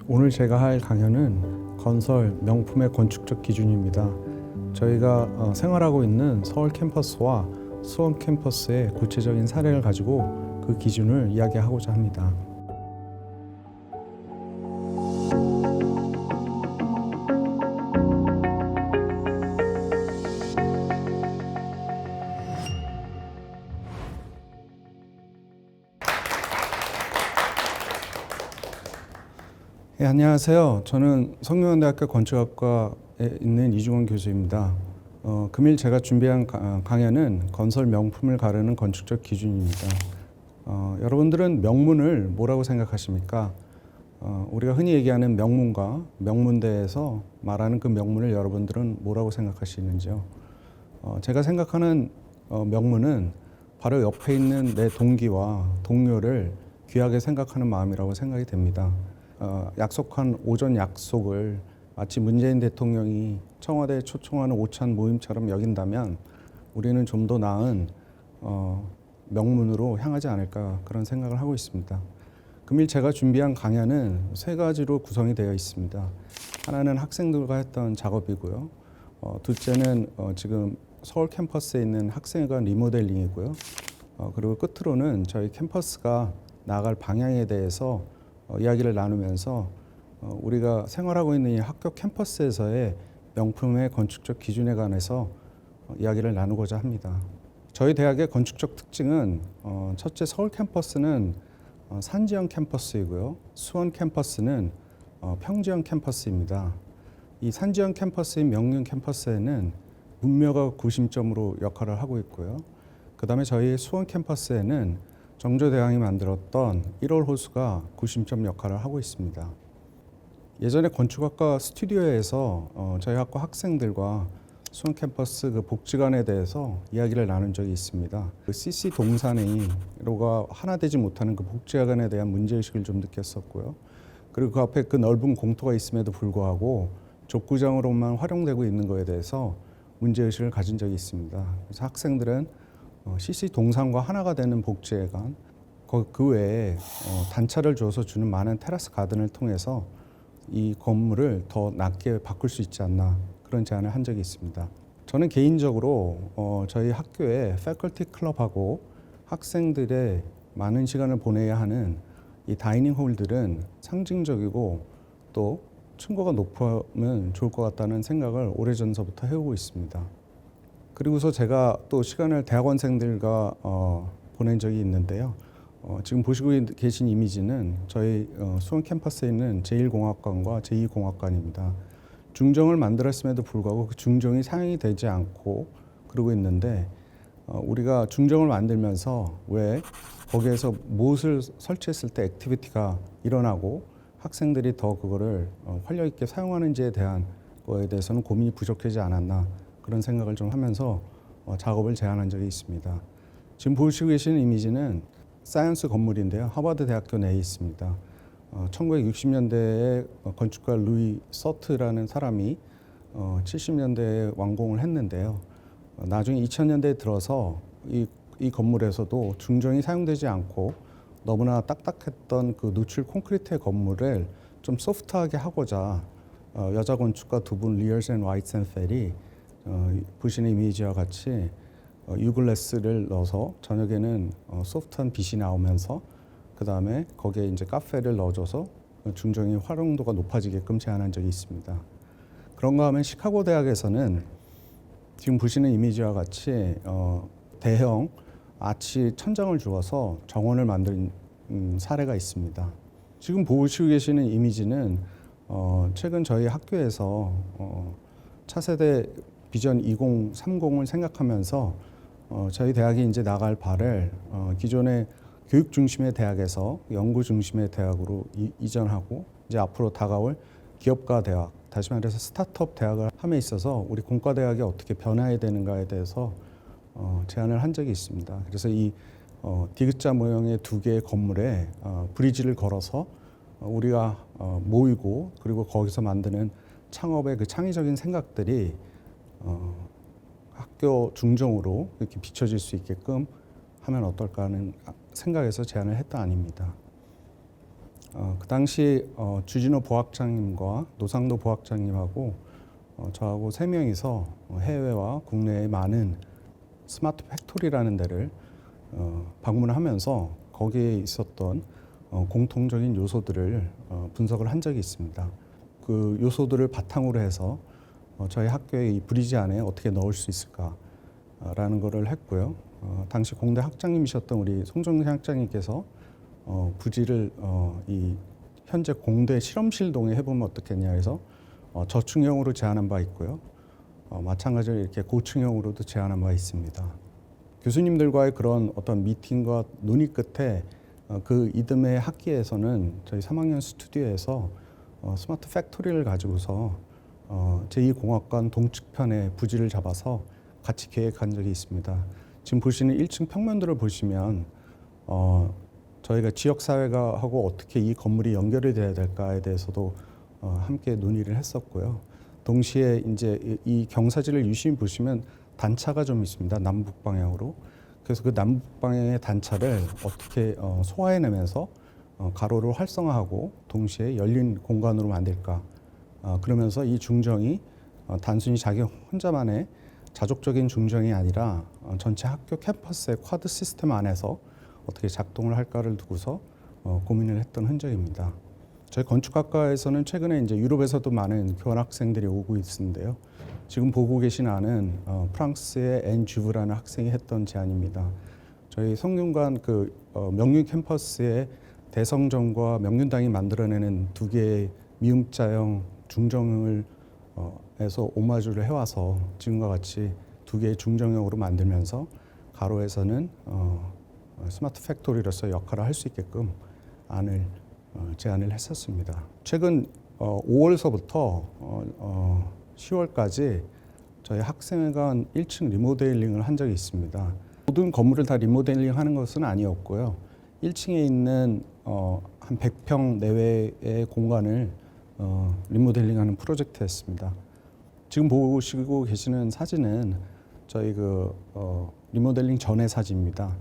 오늘 제가 할 강연은 건설 명품의 건축적 기준입니다. 저희가 생활하고 있는 서울 캠퍼스와 수원 캠퍼스의 구체적인 사례를 가지고 그 기준을 이야기하고자 합니다. 네, 안녕하세요. 저는 성균관대학교 건축학과에 있는 이중원 교수입니다. 금일 제가 준비한 강연은 건설 명품을 가르는 건축적 기준입니다. 여러분들은 명문을 뭐라고 생각하십니까? 우리가 흔히 얘기하는 명문과 명문대에서 말하는 그 명문을 여러분들은 뭐라고 생각하시는지요? 제가 생각하는 명문은 바로 옆에 있는 내 동기와 동료를 귀하게 생각하는 마음이라고 생각이 됩니다. 약속한 오전 약속을 마치 문재인 대통령이 청와대에 초청하는 오찬 모임처럼 여긴다면 우리는 좀 더 나은 명문으로 향하지 않을까 그런 생각을 하고 있습니다. 금일 제가 준비한 강연은 세 가지로 구성이 되어 있습니다. 하나는 학생들과 했던 작업이고요. 둘째는 지금 서울 캠퍼스에 있는 학생회관 리모델링이고요. 그리고 끝으로는 저희 캠퍼스가 나아갈 방향에 대해서 이야기를 나누면서 우리가 생활하고 있는 이 학교 캠퍼스에서의 명품의 건축적 기준에 관해서 이야기를 나누고자 합니다. 저희 대학의 건축적 특징은 첫째, 서울 캠퍼스는 산지형 캠퍼스이고요. 수원 캠퍼스는 평지형 캠퍼스입니다. 이 산지형 캠퍼스인 명륜 캠퍼스에는 문묘가 구심점으로 역할을 하고 있고요. 그 다음에 저희 수원 캠퍼스에는 정조대왕이 만들었던 1월 호수가 구심점 역할을 하고 있습니다. 예전에 건축학과 스튜디오에서 저희 학과 학생들과 수원 캠퍼스 그 복지관에 대해서 이야기를 나눈 적이 있습니다. 그 CC 동산이로가 하나 되지 못하는 그 복지관에 대한 문제의식을 좀 느꼈었고요. 그리고 그 앞에 그 넓은 공터가 있음에도 불구하고 족구장으로만 활용되고 있는 것에 대해서 문제의식을 가진 적이 있습니다. 그래서 학생들은 CC 동산과 하나가 되는 복지회관, 그 외에 단차를 줘서 주는 많은 테라스 가든을 통해서 이 건물을 더 낮게 바꿀 수 있지 않나 그런 제안을 한 적이 있습니다. 저는 개인적으로 저희 학교의 패컬티 클럽하고 학생들의 많은 시간을 보내야 하는 이 다이닝 홀들은 상징적이고 또 층고가 높으면 좋을 것 같다는 생각을 오래전서부터 해오고 있습니다. 그리고서 제가 또 시간을 대학원생들과 보낸 적이 있는데요. 지금 보시고 계신 이미지는 저희 수원 캠퍼스에 있는 제1공학관과 제2공학관입니다. 중정을 만들었음에도 불구하고 그 중정이 사용이 되지 않고 그러고 있는데 우리가 중정을 만들면서 왜 거기에서 무엇을 설치했을 때 액티비티가 일어나고 학생들이 더 그거를 활력 있게 사용하는지에 대한 거에 대해서는 고민이 부족하지 않았나 그런 생각을 좀 하면서 작업을 제안한 적이 있습니다. 지금 보시고 계시는 이미지는 사이언스 건물인데요. 하버드 대학교 내에 있습니다. 1960년대에 건축가 루이 서트라는 사람이 70년대에 완공을 했는데요. 나중에 2000년대에 들어서 이 건물에서도 중정이 사용되지 않고 너무나 딱딱했던 그 노출 콘크리트의 건물을 좀 소프트하게 하고자 여자 건축가 두 분 리얼스 앤 와이츠 앤 펠이 보시는 이미지와 같이 유글래스를 넣어서 저녁에는 소프트한 빛이 나오면서 그 다음에 거기에 이제 카페를 넣어줘서 중정의 활용도가 높아지게끔 제안한 적이 있습니다. 그런가 하면 시카고 대학에서는 지금 보시는 이미지와 같이 대형 아치 천장을 주어서 정원을 만든 사례가 있습니다. 지금 보시고 계시는 이미지는 최근 저희 학교에서 차세대 비전 2030을 생각하면서 저희 대학이 이제 나갈 바를 기존의 교육 중심의 대학에서 연구 중심의 대학으로 이전하고 이제 앞으로 다가올 기업가 대학, 다시 말해서 스타트업 대학을 함에 있어서 우리 공과대학이 어떻게 변화해야 되는가에 대해서 제안을 한 적이 있습니다. 그래서 이 디귿자 모형의 두 개의 건물에 브리지를 걸어서 우리가 모이고 그리고 거기서 만드는 창업의 그 창의적인 생각들이 학교 중정으로 이렇게 비춰질 수 있게끔 하면 어떨까 하는 생각에서 제안을 했다 아닙니다. 그 당시 주진호 부학장님과 노상도 부학장님하고 저하고 세 명이서 해외와 국내의 많은 스마트 팩토리라는 데를 방문하면서 거기에 있었던 공통적인 요소들을 분석을 한 적이 있습니다. 그 요소들을 바탕으로 해서 저희 학교의 이 브리지 안에 어떻게 넣을 수 있을까라는 것을 했고요. 당시 공대 학장님이셨던 우리 송정희 학장님께서 부지를 이 현재 공대 실험실동에 해보면 어떻겠냐 해서 저층형으로 제안한 바 있고요. 마찬가지로 이렇게 고층형으로도 제안한 바 있습니다. 교수님들과의 그런 어떤 미팅과 논의 끝에 그 이듬해 학기에서는 저희 3학년 스튜디오에서 스마트 팩토리를 가지고서 제2공학관 동측편에 부지를 잡아서 같이 계획한 적이 있습니다. 지금 보시는 1층 평면도를 보시면 저희가 지역사회가 하고 어떻게 이 건물이 연결이 돼야 될까에 대해서도 함께 논의를 했었고요. 동시에 이제 이 경사지를 유심히 보시면 단차가 좀 있습니다. 남북 방향으로. 그래서 그 남북 방향의 단차를 어떻게 소화해내면서 가로를 활성화하고 동시에 열린 공간으로 만들까. 그러면서 이 중정이 단순히 자기 혼자만의 자족적인 중정이 아니라 전체 학교 캠퍼스의 쿼드 시스템 안에서 어떻게 작동을 할까를 두고서 고민을 했던 흔적입니다. 저희 건축학과에서는 최근에 이제 유럽에서도 많은 교환학생들이 오고 있는데요. 지금 보고 계신 안은 프랑스의 앤 주브라는 학생이 했던 제안입니다. 저희 성균관 그 명륜 캠퍼스의 대성정과 명륜당이 만들어내는 두 개의 미음자형 중정을 에서 오마주를 해와서 지금과 같이 두 개의 중정형으로 만들면서 가로에서는 스마트 팩토리로서 역할을 할 수 있게끔 안을 제안을 했었습니다. 최근 5월서부터 10월까지 저희 학생회관 1층 리모델링을 한 적이 있습니다. 모든 건물을 다 리모델링 하는 것은 아니었고요. 1층에 있는 한 100평 내외의 공간을 리모델링하는 프로젝트였습니다. 지금 보시고 계시는 사진은 저희 리모델링 전의 사진입니다.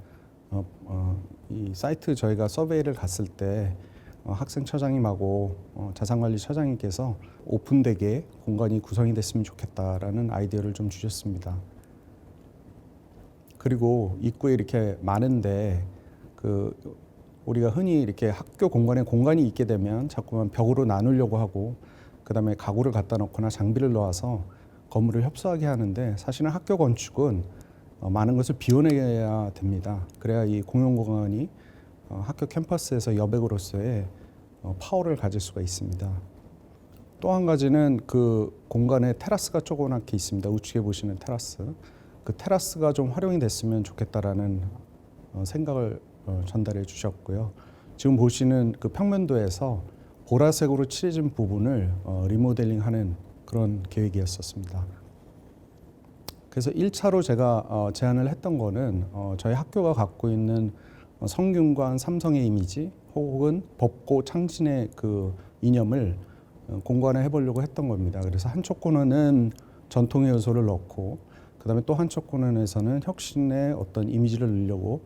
이 사이트 저희가 서베이를 갔을 때 학생처장님하고 자산관리처장님께서 오픈되게 공간이 구성이 됐으면 좋겠다라는 아이디어를 좀 주셨습니다. 그리고 입구에 이렇게 많은데 우리가 흔히 이렇게 학교 공간에 공간이 있게 되면 자꾸만 벽으로 나누려고 하고 그다음에 가구를 갖다 놓거나 장비를 놓아서 건물을 협소하게 하는데 사실은 학교 건축은 많은 것을 비워내야 됩니다. 그래야 이 공용 공간이 학교 캠퍼스에서 여백으로서의 파워를 가질 수가 있습니다. 또 한 가지는 그 공간에 테라스가 조그맣게 있습니다. 우측에 보시는 테라스. 그 테라스가 좀 활용이 됐으면 좋겠다라는 생각을 전달해 주셨고요. 지금 보시는 그 평면도에서 보라색으로 칠해진 부분을 리모델링하는 그런 계획이었었습니다. 그래서 1차로 제가 제안을 했던 거는 저희 학교가 갖고 있는 성균관 삼성의 이미지 혹은 법고 창신의 그 이념을 공간에 해보려고 했던 겁니다. 그래서 한쪽 코너는 전통의 요소를 넣고 그다음에 또 한쪽 코너에서는 혁신의 어떤 이미지를 넣으려고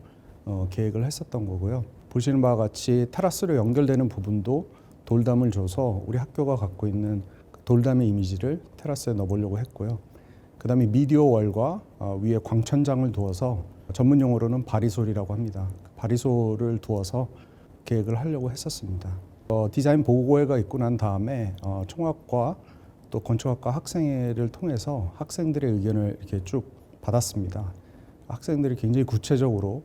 계획을 했었던 거고요. 보시는 바와 같이 테라스로 연결되는 부분도 돌담을 줘서 우리 학교가 갖고 있는 돌담의 이미지를 테라스에 넣어보려고 했고요. 그다음에 미디어 월과 위에 광천장을 두어서 전문 용어로는 바리솔이라고 합니다. 바리솔을 두어서 계획을 하려고 했었습니다. 디자인 보고회가 있고 난 다음에 총학과 또 건축학과 학생회를 통해서 학생들의 의견을 이렇게 쭉 받았습니다. 학생들이 굉장히 구체적으로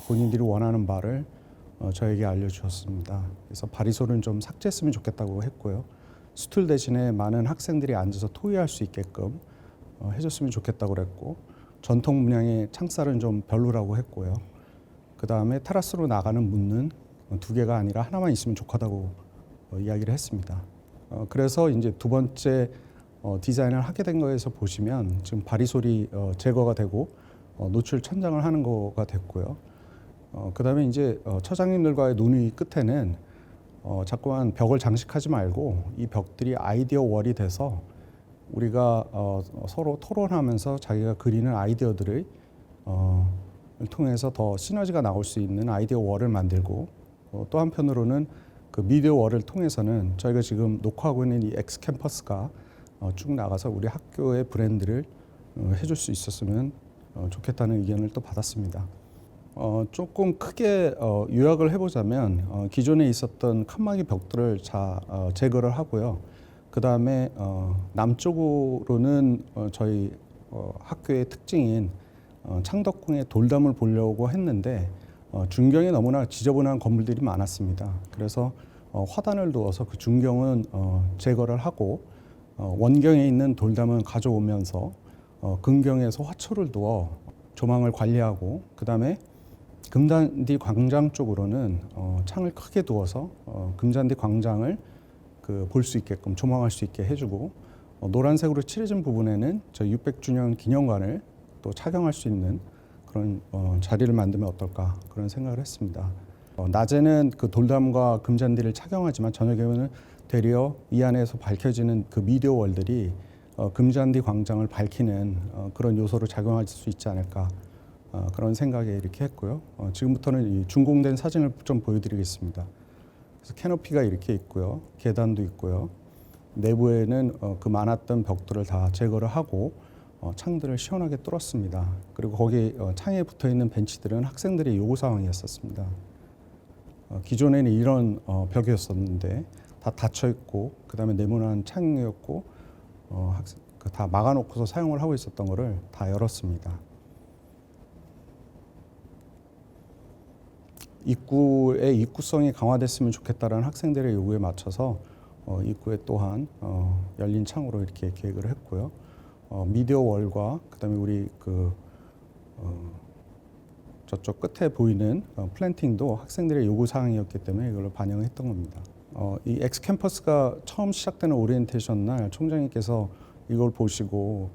본인들이 원하는 바를 저에게 알려주었습니다. 그래서 바리솔은 좀 삭제했으면 좋겠다고 했고요. 스툴 대신에 많은 학생들이 앉아서 토의할 수 있게끔 해줬으면 좋겠다고 그랬고 전통 문양의 창살은 좀 별로라고 했고요. 그 다음에 테라스로 나가는 문은 두 개가 아니라 하나만 있으면 좋겠다고 이야기를 했습니다. 그래서 이제 두 번째 디자인을 하게 된 거에서 보시면 지금 바리솔이 제거가 되고 노출 천장을 하는 거가 됐고요. 그 다음에 이제 처장님들과의 논의 끝에는 자꾸만 벽을 장식하지 말고 이 벽들이 아이디어 월이 돼서 우리가 서로 토론하면서 자기가 그리는 아이디어들을 통해서 더 시너지가 나올 수 있는 아이디어 월을 만들고 또 한편으로는 그 미디어 월을 통해서는 저희가 지금 녹화하고 있는 이 X 캠퍼스가 쭉 나가서 우리 학교의 브랜드를 해줄 수 있었으면 좋겠다는 의견을 또 받았습니다. 조금 크게 요약을 해보자면 기존에 있었던 칸막이 벽들을 제거를 하고요. 그 다음에 남쪽으로는 저희 학교의 특징인 창덕궁의 돌담을 보려고 했는데 중경에 너무나 지저분한 건물들이 많았습니다. 그래서 화단을 두어서 그 중경은 제거를 하고 원경에 있는 돌담은 가져오면서 근경에서 화초를 두어 조망을 관리하고 그 다음에 금잔디 광장 쪽으로는 창을 크게 두어서 금잔디 광장을 볼 수 있게끔 조망할 수 있게 해주고 노란색으로 칠해진 부분에는 저희 600주년 기념관을 또 착용할 수 있는 그런 자리를 만들면 어떨까 그런 생각을 했습니다. 낮에는 그 돌담과 금잔디를 착용하지만 저녁에는 되려 이 안에서 밝혀지는 그 미디어 월들이 금잔디 광장을 밝히는 그런 요소로 작용할 수 있지 않을까 그런 생각에 이렇게 했고요. 지금부터는 이 준공된 사진을 좀 보여드리겠습니다. 그래서 캐노피가 이렇게 있고요. 계단도 있고요. 내부에는 그 많았던 벽들을 다 제거를 하고 창들을 시원하게 뚫었습니다. 그리고 거기 창에 붙어 있는 벤치들은 학생들의 요구 사항이었었습니다. 기존에는 이런 벽이었었는데 다 닫혀 있고 그다음에 네모난 창이었고 다 막아놓고서 사용을 하고 있었던 거를 다 열었습니다. 입구의 입구성이 강화됐으면 좋겠다라는 학생들의 요구에 맞춰서 입구에 또한 열린 창으로 이렇게 계획을 했고요. 미디어 월과 그다음에 우리 저쪽 끝에 보이는 플랜팅도 학생들의 요구 사항이었기 때문에 이걸로 반영했던 겁니다. 이 X 캠퍼스가 처음 시작되는 오리엔테이션 날 총장님께서 이걸 보시고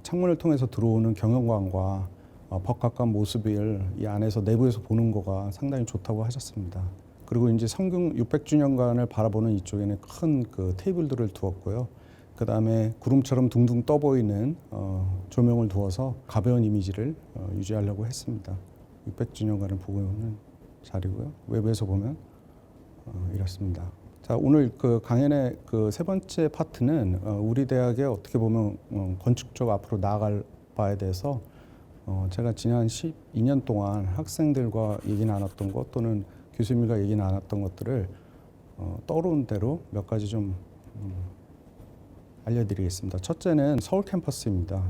창문을 통해서 들어오는 경영관과 벅각한 모습을 이 안에서 내부에서 보는 거가 상당히 좋다고 하셨습니다. 그리고 이제 성균 600주년관을 바라보는 이쪽에는 큰 그 테이블들을 두었고요. 그 다음에 구름처럼 둥둥 떠 보이는 조명을 두어서 가벼운 이미지를 유지하려고 했습니다. 600주년관을 보고 있는 자리고요. 외부에서 보면 이렇습니다. 자, 오늘 그 강연의 그 세 번째 파트는 우리 대학에 어떻게 보면 건축적 앞으로 나아갈 바에 대해서 제가 지난 12년 동안 학생들과 얘기 나눴던 것 또는 교수님과 얘기 나눴던 것들을 떠오르는 대로 몇 가지 좀 알려드리겠습니다. 첫째는 서울 캠퍼스입니다.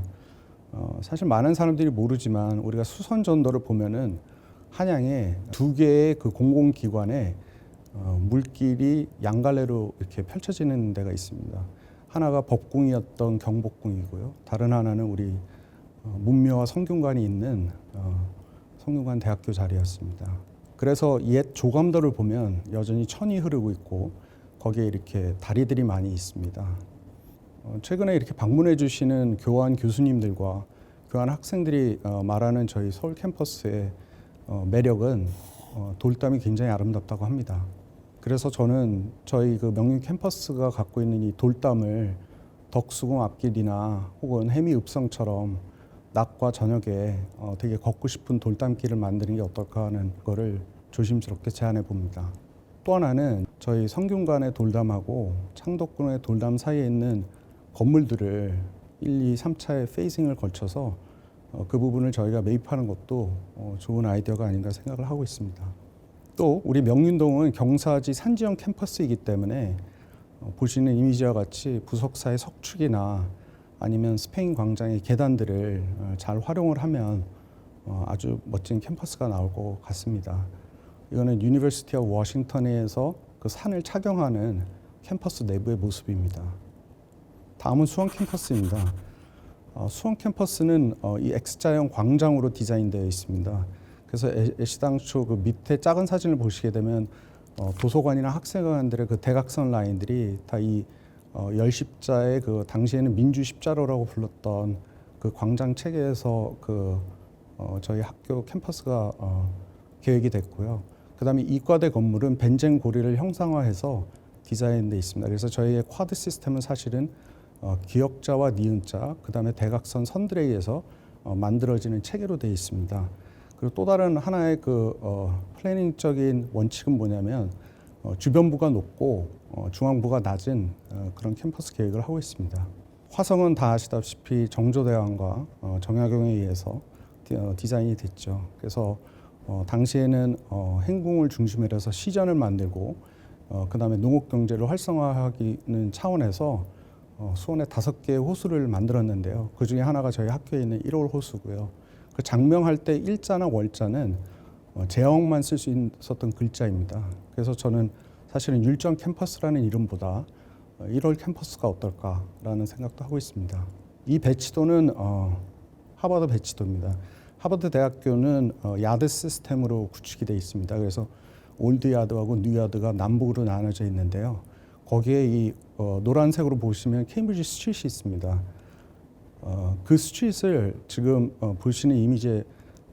사실 많은 사람들이 모르지만 우리가 수선전도를 보면은 한양에 두 개의 그 공공기관에 물길이 양갈래로 이렇게 펼쳐지는 데가 있습니다. 하나가 법궁이었던 경복궁이고요. 다른 하나는 우리 문묘와 성균관이 있는 성균관 대학교 자리였습니다. 그래서 옛 조감도를 보면 여전히 천이 흐르고 있고 거기에 이렇게 다리들이 많이 있습니다. 최근에 이렇게 방문해 주시는 교환 교수님들과 교환 학생들이 말하는 저희 서울 캠퍼스의 매력은 돌담이 굉장히 아름답다고 합니다. 그래서 저는 저희 그 명륜 캠퍼스가 갖고 있는 이 돌담을 덕수궁 앞길이나 혹은 해미읍성처럼 낮과 저녁에 되게 걷고 싶은 돌담길을 만드는 게 어떨까 하는 거를 조심스럽게 제안해 봅니다. 또 하나는 저희 성균관의 돌담하고 창덕궁의 돌담 사이에 있는 건물들을 1, 2, 3차의 페이싱을 걸쳐서 그 부분을 저희가 매입하는 것도 좋은 아이디어가 아닌가 생각을 하고 있습니다. 또 우리 명륜동은 경사지 산지형 캠퍼스이기 때문에 보시는 이미지와 같이 부석사의 석축이나 아니면 스페인 광장의 계단들을 잘 활용을 하면 아주 멋진 캠퍼스가 나올 것 같습니다. 이거는 유니버시티 오브 워싱턴에서 그 산을 착용하는 캠퍼스 내부의 모습입니다. 다음은 수원 캠퍼스입니다. 수원 캠퍼스는 이 X자형 광장으로 디자인되어 있습니다. 그래서 애시당초 그 밑에 작은 사진을 보시게 되면 도서관이나 학생회관들의 그 대각선 라인들이 다 이 열십자의 그 당시에는 민주십자로라고 불렀던 그 광장 체계에서 저희 학교 캠퍼스가 계획이 됐고요. 그다음에 이과대 건물은 벤젠 고리를 형상화해서 디자인돼 있습니다. 그래서 저희의 쿼드 시스템은 사실은 기역자와 니은자, 그다음에 대각선 선들에 의해서 만들어지는 체계로 되어 있습니다. 그리고 또 다른 하나의 플래닝적인 원칙은 뭐냐면 주변부가 높고 중앙부가 낮은 그런 캠퍼스 계획을 하고 있습니다. 화성은 다 아시다시피 정조대왕과 정약용에 의해서 디자인이 됐죠. 그래서 당시에는 행궁을 중심으로 해서 시전을 만들고 그다음에 농업 경제를 활성화하기는 차원에서 수원에 5개의 호수를 만들었는데요. 그 중에 하나가 저희 학교에 있는 1월 호수고요. 그 장명할 때 일자나 월자는 제형만 쓸 수 있었던 글자입니다. 그래서 저는 사실은 율전 캠퍼스라는 이름보다 1월 캠퍼스가 어떨까라는 생각도 하고 있습니다. 이 배치도는 하버드 배치도입니다. 하버드 대학교는 야드 시스템으로 구축이 되어 있습니다. 그래서 올드 야드하고 뉴 야드가 남북으로 나눠져 있는데요. 거기에 이 노란색으로 보시면 케임브리지 스트릿이 있습니다. 그 스트릿을 지금 보시는 이미지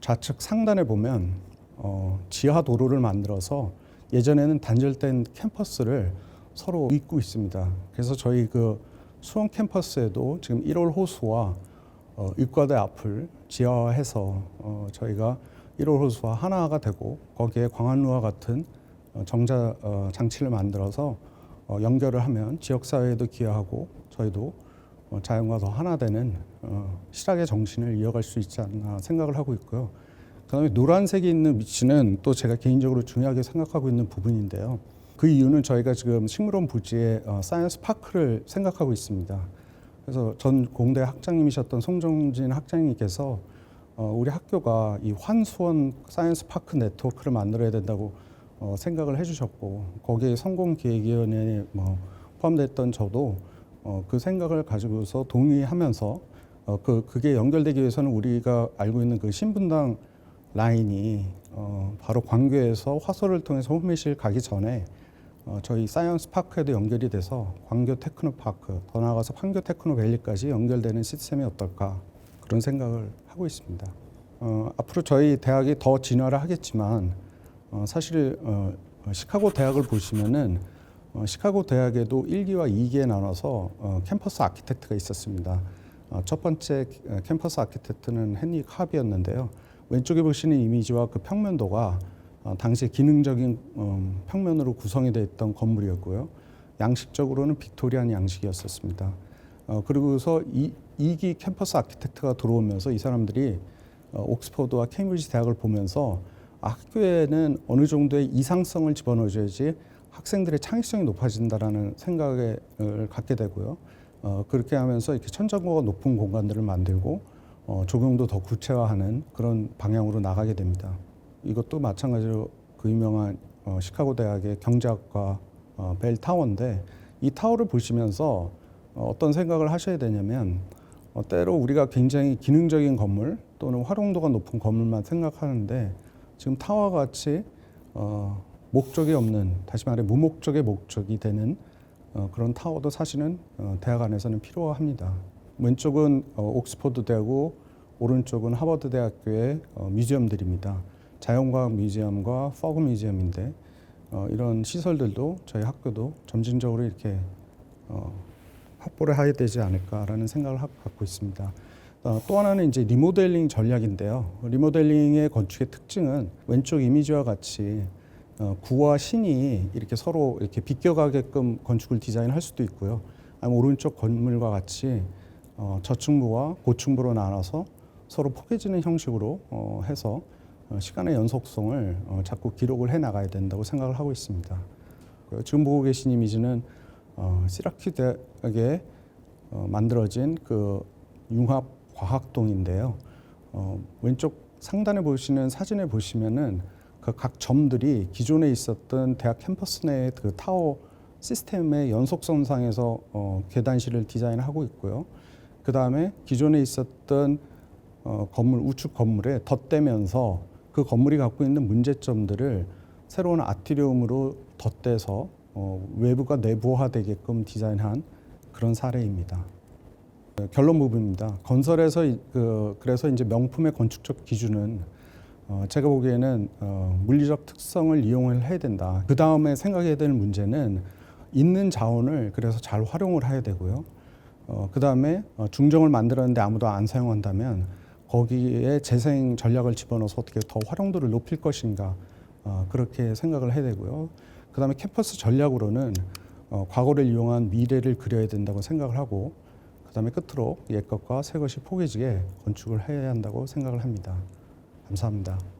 좌측 상단에 보면 지하 도로를 만들어서 예전에는 단절된 캠퍼스를 서로 잇고 있습니다. 그래서 저희 그 수원 캠퍼스에도 지금 1월 호수와 의과대 앞을 지하화해서 저희가 1월 호수와 하나가 되고 거기에 광안루와 같은 정자 장치를 만들어서 연결을 하면 지역사회에도 기여하고 저희도 자연과 더 하나 되는 실학의 정신을 이어갈 수 있지 않나 생각을 하고 있고요. 그다음에 노란색이 있는 위치는 또 제가 개인적으로 중요하게 생각하고 있는 부분인데요. 그 이유는 저희가 지금 식물원 부지에 사이언스 파크를 생각하고 있습니다. 그래서 전 공대 학장님이셨던 송정진 학장님께서 우리 학교가 이 환수원 사이언스 파크 네트워크를 만들어야 된다고 생각을 해주셨고 거기에 성공기획위원회에 포함됐던 저도 그 생각을 가지고서 동의하면서 그게 연결되기 위해서는 우리가 알고 있는 그 신분당 라인이 바로 광교에서 화서를 통해서 홈미실 가기 전에 저희 사이언스 파크에도 연결이 돼서 광교 테크노파크 더 나아가서 판교 테크노밸리까지 연결되는 시스템이 어떨까 그런 생각을 하고 있습니다. 앞으로 저희 대학이 더 진화를 하겠지만 사실 시카고 대학을 보시면은 시카고 대학에도 1기와 2기에 나눠서 캠퍼스 아키텍트가 있었습니다. 첫 번째 캠퍼스 아키텍트는 헨리 카비였는데요. 왼쪽에 보시는 이미지와 그 평면도가 당시 기능적인 평면으로 구성이 되어 있던 건물이었고요. 양식적으로는 빅토리안 양식이었었습니다. 그리고서 2기 캠퍼스 아키텍트가 들어오면서 이 사람들이 옥스퍼드와 케임브리지 대학을 보면서 학교에는 어느 정도의 이상성을 집어넣어줘야지 학생들의 창의성이 높아진다라는 생각을 갖게 되고요. 그렇게 하면서 이렇게 천정고가 높은 공간들을 만들고 적용도 더 구체화하는 그런 방향으로 나가게 됩니다. 이것도 마찬가지로 그 유명한 시카고 대학의 경제학과 벨 타워인데 이 타워를 보시면서 어떤 생각을 하셔야 되냐면 때로 우리가 굉장히 기능적인 건물 또는 활용도가 높은 건물만 생각하는데 지금 타워와 같이 목적이 없는 다시 말해 무목적의 목적이 되는 그런 타워도 사실은 대학 안에서는 필요합니다. 왼쪽은 옥스퍼드 대하고 오른쪽은 하버드 대학교의 뮤지엄들입니다. 자연과학 뮤지엄과 퍼그 뮤지엄인데 이런 시설들도 저희 학교도 점진적으로 이렇게 확보를 해야 되지 않을까라는 생각을 갖고 있습니다. 또 하나는 이제 리모델링 전략인데요. 리모델링의 건축의 특징은 왼쪽 이미지와 같이 구와 신이 이렇게 서로 이렇게 비껴가게끔 건축을 디자인할 수도 있고요. 아니면 오른쪽 건물과 같이 저층부와 고층부로 나눠서 서로 포개지는 형식으로 해서 시간의 연속성을 자꾸 기록을 해 나가야 된다고 생각을 하고 있습니다. 지금 보고 계신 이미지는 시라큐 대학에 만들어진 그 융합과학동인데요. 왼쪽 상단에 보시는 사진에 보시면은 그 각 점들이 기존에 있었던 대학 캠퍼스 내의 그 타워 시스템의 연속선상에서 계단실을 디자인하고 있고요. 그 다음에 기존에 있었던 건물 우측 건물에 덧대면서 그 건물이 갖고 있는 문제점들을 새로운 아트리움으로 덧대서 외부가 내부화되게끔 디자인한 그런 사례입니다. 결론 부분입니다. 건설에서 그래서 이제 명품의 건축적 기준은 제가 보기에는 물리적 특성을 이용을 해야 된다. 그 다음에 생각해야 될 문제는 있는 자원을 그래서 잘 활용을 해야 되고요. 그 다음에 중정을 만들었는데 아무도 안 사용한다면 거기에 재생 전략을 집어넣어서 어떻게 더 활용도를 높일 것인가 그렇게 생각을 해야 되고요. 그다음에 캠퍼스 전략으로는 과거를 이용한 미래를 그려야 된다고 생각을 하고 그다음에 끝으로 옛것과 새것이 포개지게 건축을 해야 한다고 생각을 합니다. 감사합니다.